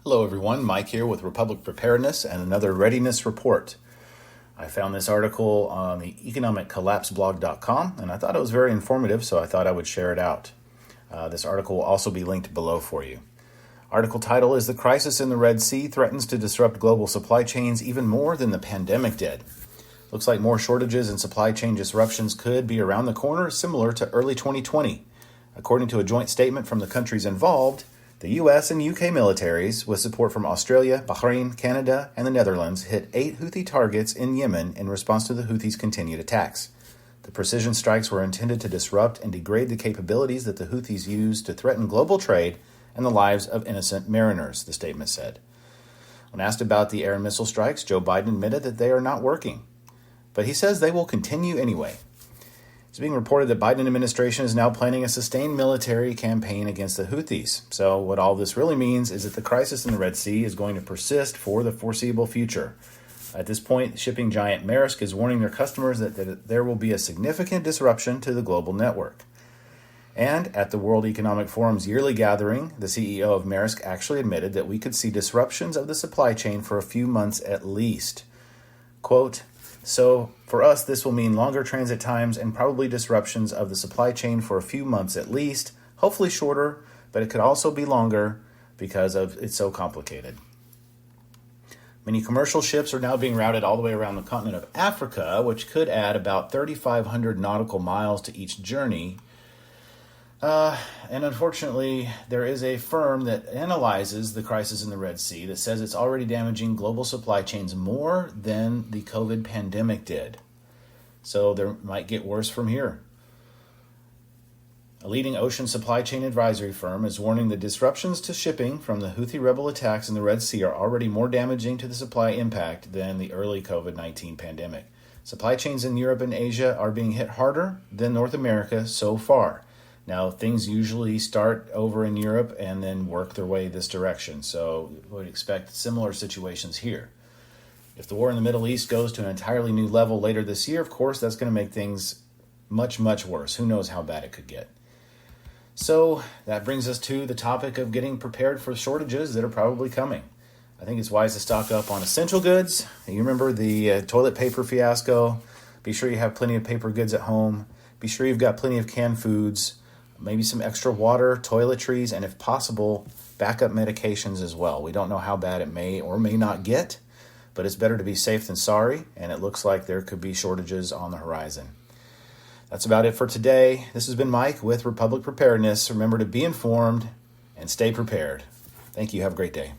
Hello everyone, Mike here with Republic Preparedness and another readiness report. I found this article on the economiccollapseblog.com and I thought it was very informative, so I thought I would share it out. This article will also be linked below for you. Article title is "The Crisis in the Red Sea Threatens to Disrupt Global Supply Chains Even More Than the Pandemic Did." Looks like more shortages and supply chain disruptions could be around the corner, similar to early 2020. According to a joint statement from the countries involved, the U.S. and U.K. militaries, with support from Australia, Bahrain, Canada, and the Netherlands, hit 8 Houthi targets in Yemen in response to the Houthis' continued attacks. The precision strikes were intended to disrupt and degrade the capabilities that the Houthis use to threaten global trade and the lives of innocent mariners, the statement said. When asked about the air and missile strikes, Joe Biden admitted that they are not working, but he says they will continue anyway. It's being reported that Biden administration is now planning a sustained military campaign against the Houthis. So what all this really means is that the crisis in the Red Sea is going to persist for the foreseeable future. At this point, shipping giant Maersk is warning their customers that there will be a significant disruption to the global network. And at the World Economic Forum's yearly gathering, the CEO of Maersk actually admitted that we could see disruptions of the supply chain for a few months at least. Quote, "So for us, this will mean longer transit times and probably disruptions of the supply chain for a few months at least, hopefully shorter, but it could also be longer because it's so complicated." Many commercial ships are now being routed all the way around the continent of Africa, which could add about 3,500 nautical miles to each journey. And unfortunately, there is a firm that analyzes the crisis in the Red Sea that says it's already damaging global supply chains more than the COVID pandemic did. So there might get worse from here. A leading ocean supply chain advisory firm is warning that disruptions to shipping from the Houthi rebel attacks in the Red Sea are already more damaging to the supply impact than the early COVID-19 pandemic. Supply chains in Europe and Asia are being hit harder than North America so far. Now, things usually start over in Europe and then work their way this direction, so we would expect similar situations here. If the war in the Middle East goes to an entirely new level later this year, of course, that's going to make things much, much worse. Who knows how bad it could get. So that brings us to the topic of getting prepared for shortages that are probably coming. I think it's wise to stock up on essential goods. You remember the toilet paper fiasco. Be sure you have plenty of paper goods at home. Be sure you've got plenty of canned foods. Maybe some extra water, toiletries, and if possible, backup medications as well. We don't know how bad it may or may not get, but it's better to be safe than sorry, and it looks like there could be shortages on the horizon. That's about it for today. This has been Mike with Republic Preparedness. Remember to be informed and stay prepared. Thank you. Have a great day.